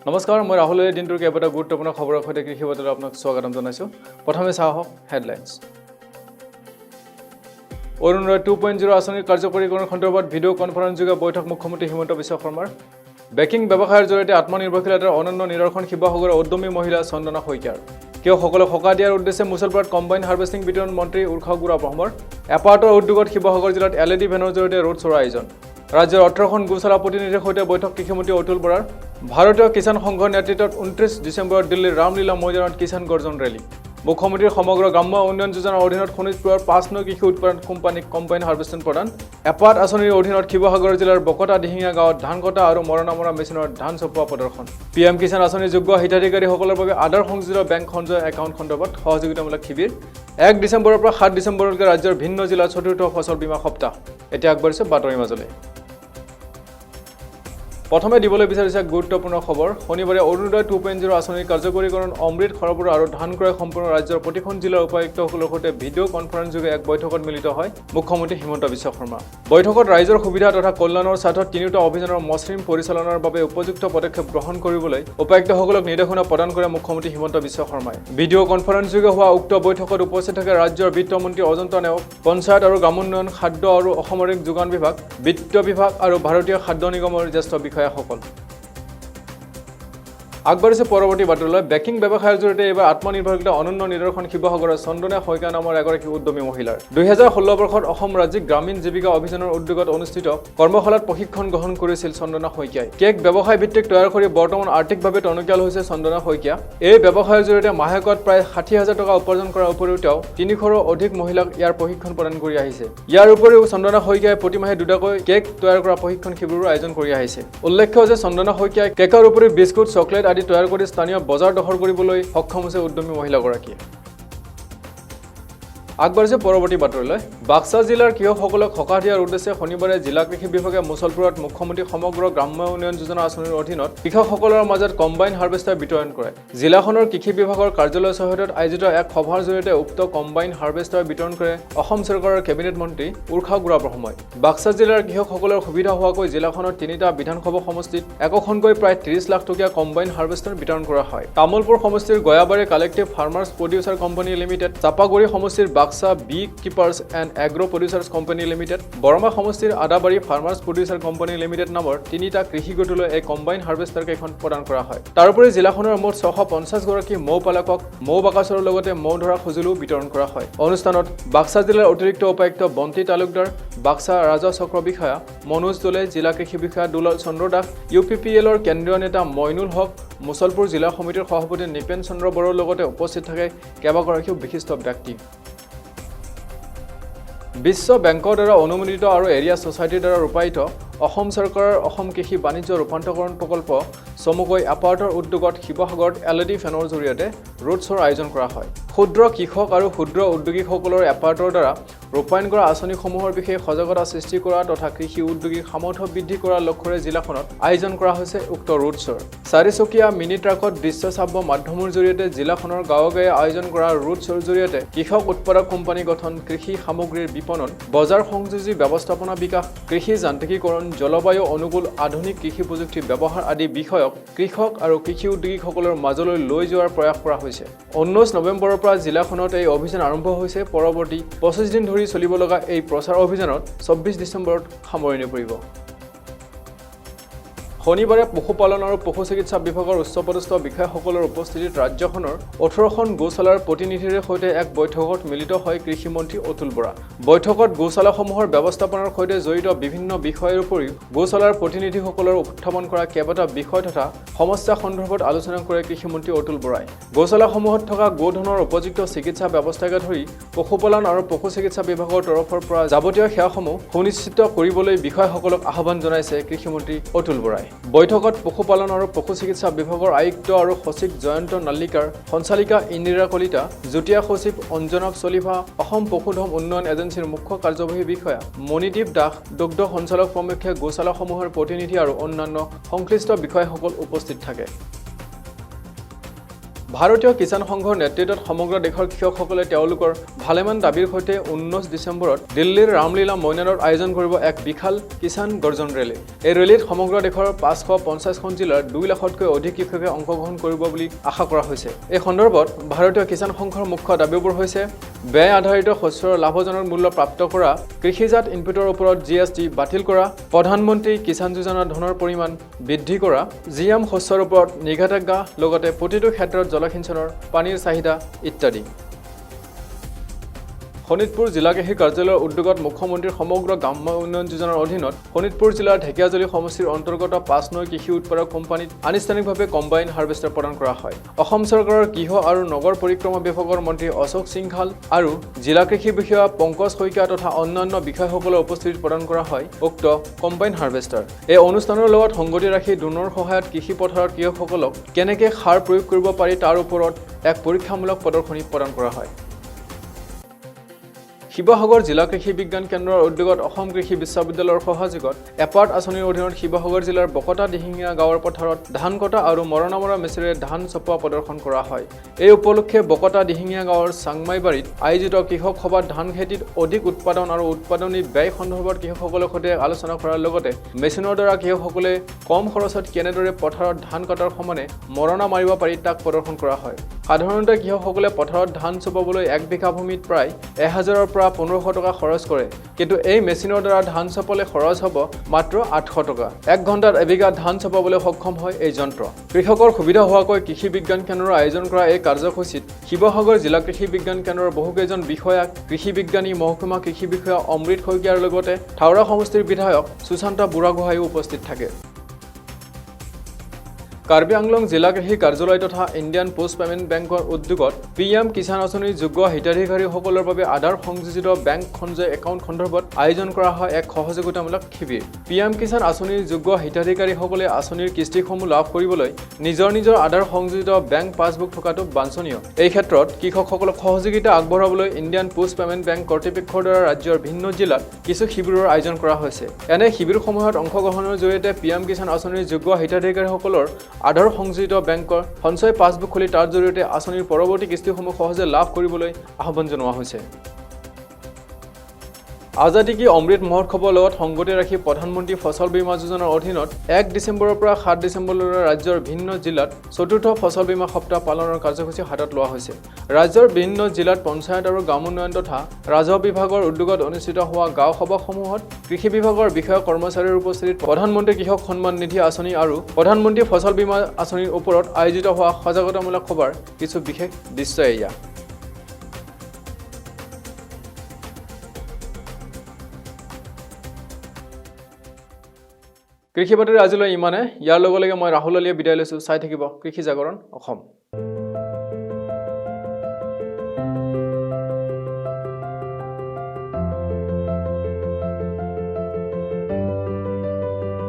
নমস্কাৰ মই ৰাহুল দিনটোৰ কেইবাটা গুৰুত্বপূৰ্ণ খবৰৰ সৈতে কৃষি বতৰত আপোনাক স্বাগতম জনাইছো প্ৰথমে চাওঁ হেডলাইন্স অৰুণোদয় 2.0 আঁচনিৰ কাৰ্যকৰীকৰণ সন্দৰ্ভত ভিডিঅ' কনফাৰেন্সযোগে বৈঠক মুখ্যমন্ত্ৰী হিমন্ত বিশ্ব শৰ্মাৰ বেকিং ব্যৱসায়ৰ জৰিয়তে আত্মনিৰ্ভৰশীলতাৰ অনন্য নিদৰ্শন শিৱসাগৰৰ উদ্যমী মহিলা চন্দনা শইকীয়াৰ কিয় সকলক সকাহ দিয়াৰ উদ্দেশ্যে মুছলপুৰত কম্বাইন হাৰ্ভেষ্টিং বিতৰণ মন্ত্ৰী উৰ্খাও গুৰাব্ৰহ্মৰ এপাৰ্টৰ উদ্যোগত শিৱসাগৰ জিলাত LED ভেনৰ জৰিয়তে ৰোড শ্ব'ৰ আয়োজন ৰাজ্যৰ 18খন গোচলা প্ৰতিনিধিৰ সৈতে বৈঠক কৃষিমন্ত্ৰী অতুল বৰাৰ ভাৰতীয় কিষাণ সংঘৰ নেতৃত্বত 29 ডিচেম্বৰত দিল্লীৰ ৰামলীলা ময়দানত কিষাণ গৰ্জন ৰেলী মুখ্যমন্ত্ৰীৰ সমগ্ৰ গ্ৰাম্য উন্নয়ন যোজনাৰ অধীনত শোণিতপুৰৰ 5 নং কৃষি উৎপাদন কোম্পানীক কম্বাইন হাৰ্ভেষ্টিং প্ৰদান এপাৰ্ট আঁচনিৰ অধীনত শিৱসাগৰ জিলাৰ বকতা দিহিঙা গাঁৱত ধান কটা আৰু মৰণা মেচিনৰ ধান চপোৱা প্ৰদৰ্শন PM কিষাণ আঁচনিৰ যোগ্য হিতাধিকাৰীসকলৰ বাবে আধাৰ সংযোজিত বেংক সঞ্চয় একাউণ্ট সন্দৰ্ভত সহযোগিতামূলক শিবিৰ 1 ডিচেম্বৰৰ পৰা 7 ডিচেম্বৰলৈকে ৰাজ্যৰ ভিন্ন জিলাত চতুৰ্থ ফচল বীমা সপ্তাহ এতিয়া আগবাঢ়িছে বাতৰিৰ মাজলৈ প্ৰথমে দিবলৈ বিচাৰিছে গুৰুত্বপূৰ্ণ খবৰ শনিবাৰে অৰুণোদয় 2.0 আঁচনিৰ কাৰ্যকৰীকৰণ অমৃত খৰপুৰ আৰু ধান ক্ৰয় সম্পূৰ্ণ ৰাজ্যৰ প্ৰতিখন জিলাৰ উপায়ুক্তসকলৰ সৈতে ভিডিঅ' কনফাৰেন্সযোগে এক বৈঠকত মিলিত হয় মুখ্যমন্ত্ৰী হিমন্ত বিশ্ব শৰ্মা বৈঠকত ৰাইজৰ সুবিধা তথা কল্যাণৰ স্বাৰ্থত তিনিটা অভিযানৰ মসৃণ পৰিচালনাৰ বাবে উপযুক্ত পদক্ষেপ গ্ৰহণ কৰিবলৈ উপায়ুক্তসকলক নিৰ্দেশনা প্ৰদান কৰে মুখ্যমন্ত্ৰী হিমন্ত বিশ্ব শৰ্মাই ভিডিঅ' কনফাৰেন্সযোগে হোৱা উক্ত বৈঠকত উপস্থিত থাকে ৰাজ্যৰ বিত্তমন্ত্ৰী অজন্তা নেওগ পঞ্চায়ত আৰু গ্ৰামোন্নয়ন খাদ্য আৰু অসামৰিক যোগান বিভাগ বিত্ত বিভাগ আৰু ভাৰতীয় খাদ্য নিগমৰ জ্যেষ্ঠ বিষয়াসকল আগবাঢ়িছে পৰৱৰ্তী বাতৰিলৈ বেকিং ব্যৱসায়ৰ জৰিয়তে এইবাৰ আত্মনিৰ্ভৰশীলতা অনন্য নিদৰ্শন শিৱসাগৰৰ চন্দনা শইকীয়া নামৰ এগৰাকী উদ্যমী মহিলাৰ 2016 বৰ্ষত অসম ৰাজ্যিক গ্ৰামীণ জীৱিকা অভিযানৰ উদ্যোগত অনুষ্ঠিত কৰ্মশালাত প্ৰশিক্ষণ গ্ৰহণ কৰিছিল চন্দনা শইকীয়াই কেক ব্যৱসায় ভিত্তিক তৈয়াৰ কৰি বৰ্তমান আৰ্থিকভাৱে টনকিয়াল হৈছে চন্দনা শইকীয়া এই ব্যৱসায়ৰ জৰিয়তে মাহেকত প্ৰায় 60,000 টকা উপাৰ্জন কৰাৰ উপৰিও তেওঁ 300ৰো অধিক মহিলাক ইয়াৰ প্ৰশিক্ষণ প্ৰদান কৰি আহিছে ইয়াৰ উপৰিও চন্দনা শইকীয়াই প্ৰতিমাহে দুটাকৈ কেক তৈয়াৰ কৰা প্ৰশিক্ষণ শিবিৰৰ আয়োজন কৰি আহিছে উল্লেখ্য যে চন্দনা শইকীয়াই কেকৰ উপৰিও বিস্কুট চকলেট আদি তৈয়াৰ কৰি স্থানীয় বজাৰ দখল কৰিবলৈ সক্ষম হৈছে উদ্যমী মহিলাগৰাকীয়ে আগবাঢ়িছে পৰৱৰ্তী বাতৰিলৈ বাক্সা জিলাৰ কৃষকসকলক সকাহ দিয়াৰ উদ্দেশ্যে শনিবাৰে জিলা কৃষি বিভাগে মুছলপুৰত মুখ্যমন্ত্ৰী সমগ্ৰ গ্ৰাম্য উন্নয়ন যোজনা আঁচনিৰ অধীনত কৃষকসকলৰ মাজত কম্বাইন হাৰ্ভেষ্টাৰ বিতৰণ কৰে জিলাখনৰ কৃষি বিভাগৰ কাৰ্যালয়ৰ সহায়ত আয়োজিত এক সভাৰ জৰিয়তে উক্ত কম্বাইন হাৰ্ভেষ্টাৰ বিতৰণ কৰে অসম চৰকাৰৰ কেবিনেট মন্ত্ৰী উৰ্খাও গুৰাব্ৰহ্মই বাক্সা জিলাৰ কৃষকসকলৰ সুবিধা হোৱাকৈ জিলাখনৰ 3টা বিধানসভা সমষ্টিত একোখনকৈ প্ৰায় 30 লাখ টকীয়া কম্বাইন হাৰ্ভেষ্টাৰ বিতৰণ কৰা হয় তামুলপুৰ সমষ্টিৰ Goyabari collective farmers producer company limited Chapaguri সমষ্টিৰ Baksa bee keepers and agro producers company limited Barama সমষ্টিৰ Adabari farmers producer company limited নামৰ 3টা কৃষি গোটলৈ এই কম্বাইন হাৰ্ভেষ্টাৰ কেইখন প্ৰদান কৰা হয় তাৰোপৰি জিলাখনৰ মুঠ 650 গৰাকী মৌ পালকক মৌ বাকাচৰৰ লগতে মৌ ধৰা সঁজুলিও বিতৰণ কৰা হয় অনুষ্ঠানত বাক্সা জিলাৰ অতিৰিক্ত উপায়ুক্ত বন্তি তালুকদাৰ বাক্সা ৰাজহ চক্ৰ বিষয়া মনোজ দোলে জিলা কৃষি বিষয়া দুলাল চন্দ্ৰ দাস UPPLৰ কেন্দ্ৰীয় নেতা মইনুল হক মুছলপুৰ জিলা সমিতিৰ সভাপতি নিপেন চন্দ্ৰ বড়োৰ লগতে উপস্থিত থাকে কেইবাগৰাকীও বিশিষ্ট ব্যক্তি বিশ্ব বেংকৰ দ্বাৰা অনুমোদিত আৰু এৰিয়া ছ'চাইটিৰ দ্বাৰা ৰূপায়িত অসম চৰকাৰৰ অসম কৃষি বাণিজ্য ৰূপান্তৰকৰণ প্ৰকল্প চমুকৈ এপাৰ্টৰ উদ্যোগত শিৱসাগৰত LED ফেনৰ জৰিয়তে ৰোড শ্ব'ৰ আয়োজন কৰা হয় ক্ষুদ্ৰ কৃষক আৰু ক্ষুদ্ৰ উদ্যোগীসকলৰ এপাৰ্টৰ দ্বাৰা ৰূপায়ণ কৰা আঁচনিসমূহৰ বিষয়ে সজাগতা সৃষ্টি কৰা তথা কৃষি উদ্যোগীৰ সামৰ্থ্য বৃদ্ধি কৰাৰ লক্ষ্যৰে জিলাখনত আয়োজন কৰা হৈছে উক্ত ৰোড শ্ব'ৰ 4চকীয়া মিনি ট্ৰাকত দৃশ্যশ্ৰাব্য মাধ্যমৰ জৰিয়তে জিলাখনৰ গাঁৱে গাঁৱে আয়োজন কৰা ৰোড শ্ব'ৰ জৰিয়তে কৃষক উৎপাদক কোম্পানী গঠন কৃষি সামগ্ৰীৰ বিপণন বজাৰ সংযোজী ব্যৱস্থাপনা বিকাশ কৃষি যান্ত্ৰিকীকৰণ জলবায়ু অনুকূল আধুনিক কৃষি প্ৰযুক্তি ব্যৱহাৰ আদি বিষয়ক কৃষক আৰু কৃষি উদ্যোগীসকলৰ মাজলৈ লৈ যোৱাৰ প্ৰয়াস কৰা হৈছে 19 নৱেম্বৰৰ পৰা জিলাখনত এই অভিযান আৰম্ভ হৈছে পৰৱৰ্তী 25 দিন ধৰি চলিব লগা এই প্ৰচাৰ অভিযানত 24 ডিচেম্বৰত সামৰণি পৰিব শনিবাৰে পশুপালন আৰু পশু চিকিৎসা বিভাগৰ উচ্চপদস্থ বিষয়াসকলৰ উপস্থিতিত ৰাজ্যখনৰ 18খন গোশালাৰ প্ৰতিনিধিৰ সৈতে এক বৈঠকত মিলিত হয় কৃষি মন্ত্ৰী অতুল বৰা বৈঠকত গোশালাসমূহৰ ব্যৱস্থাপনাৰ সৈতে জড়িত বিভিন্ন বিষয়ৰ উপৰিও গোশালাৰ প্ৰতিনিধিসকলৰ উত্থাপন কৰা কেইবাটা বিষয় তথা সমস্যা সন্দৰ্ভত আলোচনা কৰে কৃষি মন্ত্ৰী অতুল বৰাই গোশালাসমূহত থকা গোধনৰ উপযুক্ত চিকিৎসা ব্যৱস্থাকে ধৰি পশুপালন আৰু পশু চিকিৎসা বিভাগৰ তৰফৰ পৰা যাৱতীয় সেৱাসমূহ সুনিশ্চিত কৰিবলৈ বিষয়াসকলক আহ্বান জনাইছে কৃষি মন্ত্ৰী অতুল বৰাই বৈঠকত পশুপালন আৰু পশু চিকিৎসা বিভাগৰ আয়ুক্ত আৰু সচিব জয়ন্ত নাল্লিকাৰ সঞ্চালিকা ইন্দিৰা কলিতা যুটীয়া সচিব অঞ্জনক চলিভা অসম পশুধন উন্নয়ন এজেন্সিৰ মুখ্য কাৰ্যবাহী বিষয়া মণিদীপ দাস দুগ্ধ সঞ্চালক প্ৰমুখ্যে গোশালাসমূহৰ প্ৰতিনিধি আৰু অন্যান্য সংশ্লিষ্ট বিষয়াসকল উপস্থিত থাকে ভাৰতীয় কিষাণ সংঘৰ নেতৃত্বত সমগ্ৰ দেশৰ কৃষকসকলে তেওঁলোকৰ ভালেমান দাবীৰ সৈতে 19 ডিচেম্বৰত দিল্লীৰ ৰামলীলা ময়দানত আয়োজন কৰিব এক বিশাল কিষাণ গৰ্জন ৰেলী। এই ৰেলীত সমগ্ৰ দেশৰ 550খন জিলাৰ 2 লাখতকৈ অধিক কৃষকে অংশগ্ৰহণ কৰিব বুলি আশা কৰা হৈছে। এই সন্দৰ্ভত ভাৰতীয় কিষাণ সংঘৰ মুখ্য দাবীবোৰ হৈছে ব্যয় আধাৰিত শস্যৰ লাভজনক মূল্য প্ৰাপ্ত কৰা, কৃষিজাত ইনপুটৰ ওপৰত GST বাতিল কৰা, প্ৰধানমন্ত্ৰী কিষাণ যোজনাৰ ধনৰ পৰিমাণ বৃদ্ধি কৰা, জিএম শস্যৰ ওপৰত নিষেধাজ্ঞা, লগতে প্ৰতিটো ক্ষেত্ৰত জলসিঞ্চনৰ পানীৰ চাহিদা ইত্যাদি। শোণিতপুৰ জিলা কৃষি কাৰ্যালয়ৰ উদ্যোগত মুখ্যমন্ত্ৰীৰ সমগ্ৰ গ্ৰাম্য উন্নয়ন যোজনাৰ অধীনত শোণিতপুৰ জিলাৰ ঢেকিয়াজুলি সমষ্টিৰ অন্তৰ্গত 5 নৈ কৃষি উৎপাদক কোম্পানীত আনুষ্ঠানিকভাৱে কম্বাইন হাৰ্ভেষ্টাৰ প্ৰদান কৰা হয়। অসম চৰকাৰৰ গৃহ আৰু নগৰ পৰিক্ৰমা বিভাগৰ মন্ত্ৰী অশোক সিংঘাল আৰু জিলা কৃষি বিষয়া পংকজ শইকীয়া তথা অন্যান্য বিষয়াসকলৰ উপস্থিতিত প্ৰদান কৰা হয় উক্ত কম্বাইন হাৰ্ভেষ্টাৰ। এই অনুষ্ঠানৰ লগত সংগতি ৰাখি ড্ৰোনৰ সহায়ত কৃষি পথাৰত কৃষকসকলক কেনেকৈ সাৰ প্ৰয়োগ কৰিব পাৰি তাৰ ওপৰত এক পৰীক্ষামূলক প্ৰদৰ্শনী প্ৰদান কৰা হয়। শিৱসাগৰ জিলা কৃষি বিজ্ঞান কেন্দ্ৰৰ উদ্যোগত অসম কৃষি বিশ্ববিদ্যালয়ৰ সহযোগত এপাৰ্ট আঁচনিৰ অধীনত শিৱসাগৰ জিলাৰ বকতা দিহিঙীয়া গাঁৱৰ পথাৰত ধান কটা আৰু মৰণা মৰা মেচিনেৰে ধান চপোৱা প্ৰদৰ্শন কৰা হয়। এই উপলক্ষে বকতা দিহিঙীয়া গাঁৱৰ চাংমাইবাৰীত আয়োজিত কৃষক সভাত ধান খেতিত অধিক উৎপাদন আৰু উৎপাদনী ব্যয় সন্দৰ্ভত কৃষকসকলৰ সৈতে আলোচনা কৰাৰ লগতে মেচিনৰ দ্বাৰা কৃষকসকলে কম খৰচত কেনেদৰে পথাৰত ধান কটাৰ সমানে মৰণা মাৰিব পাৰি তাক প্ৰদৰ্শন কৰা হয়। সাধাৰণতে কৃষকসকলে পথাৰত ধান চপাবলৈ 1 বিঘা ভূমিত প্ৰায় 1000ৰ পৰা 1500 টকা খৰচ কৰে, কিন্তু এই মেচিনৰ দ্বাৰা ধান চপালে খৰচ হ'ব মাত্ৰ 800 টকা। 1 ঘণ্টাত এবিঘা ধান চপাবলৈ সক্ষম হয় এই যন্ত্ৰ। কৃষকৰ সুবিধা হোৱাকৈ কৃষি বিজ্ঞান কেন্দ্ৰৰ আয়োজন কৰা এই কাৰ্যসূচীত শিৱসাগৰ জিলা কৃষি বিজ্ঞান কেন্দ্ৰৰ বহুকেইজন বিষয়া, কৃষি বিজ্ঞানী, মহকুমা কৃষি বিষয়া অমৃত শইকীয়াৰ লগতে থাওৰা সমষ্টিৰ বিধায়ক সুশান্ত বুঢ়াগোহাঁইও উপস্থিত থাকে। কাৰ্বি আংলং জিলা কৃষি কাৰ্যালয় তথা ইণ্ডিয়ান পোষ্ট পেমেণ্ট বেংকৰ উদ্যোগত PM কিষাণ আঁচনিৰ যোগ্য হিতাধিকাৰীসকলৰ বাবে আধাৰ সংযোজিত বেংক সঞ্চয় একাউণ্ট সন্দৰ্ভত আয়োজন কৰা হয় এক সহযোগিতামূলক শিবিৰ। PM কিষাণ আঁচনিৰ যোগ্য হিতাধিকাৰীসকলে আঁচনিৰ কিস্তিসমূহ লাভ কৰিবলৈ নিজৰ আধাৰ সংযোজিত বেংক পাছবুক থকাটো বাঞ্ছনীয়। এই ক্ষেত্ৰত কৃষকসকলক সহযোগিতা আগবঢ়াবলৈ ইণ্ডিয়ান পোষ্ট পেমেণ্ট বেংক কৰ্তৃপক্ষৰ দ্বাৰা ৰাজ্যৰ ভিন্ন জিলাত কিছু শিবিৰৰ আয়োজন কৰা হৈছে। এনে শিবিৰসমূহত অংশগ্ৰহণৰ জৰিয়তে PM কিষাণ আঁচনিৰ যোগ্য হিতাধিকাৰীসকলৰ আধাৰ সংযোজিত বেংকৰ সঞ্চয় পাছবুক খুলি তাৰ জৰিয়তে আঁচনিৰ পৰৱৰ্তী কিস্তিসমূহ সহজে লাভ কৰিবলৈ আহ্বান জনোৱা হৈছে। আজাদী কি অমৃত মহোৎসৱৰ লগত সংগতি ৰাখি প্ৰধানমন্ত্ৰী ফচল বীমা যোজনাৰ অধীনত 1 ডিচেম্বৰৰ পৰা 7 ডিচেম্বৰলৈ ৰাজ্যৰ ভিন্ন জিলাত চতুৰ্থ ফচল বীমা সপ্তাহ পালনৰ কাৰ্যসূচী হাতত লোৱা হৈছে। ৰাজ্যৰ ভিন্ন জিলাত পঞ্চায়ত আৰু গ্ৰাম উন্নয়ন তথা ৰাজহ বিভাগৰ উদ্যোগত অনুষ্ঠিত হোৱা গাঁও সভাসমূহত কৃষি বিভাগৰ বিষয়া কৰ্মচাৰীৰ উপস্থিতিত প্ৰধানমন্ত্ৰী কৃষক সন্মান নিধি আঁচনি আৰু প্ৰধানমন্ত্ৰী ফচল বীমা আঁচনিৰ ওপৰত আয়োজিত হোৱা সজাগতামূলক সভাৰ কিছু বিশেষ দৃশ্য এয়া। কৃষি বাতৰি আজিলৈ ইমানে। ইয়াৰ লগে লগে মই ৰাহুল আলীয়ে বিদায় লৈছোঁ। চাই থাকিব কৃষি জাগৰণ অসম।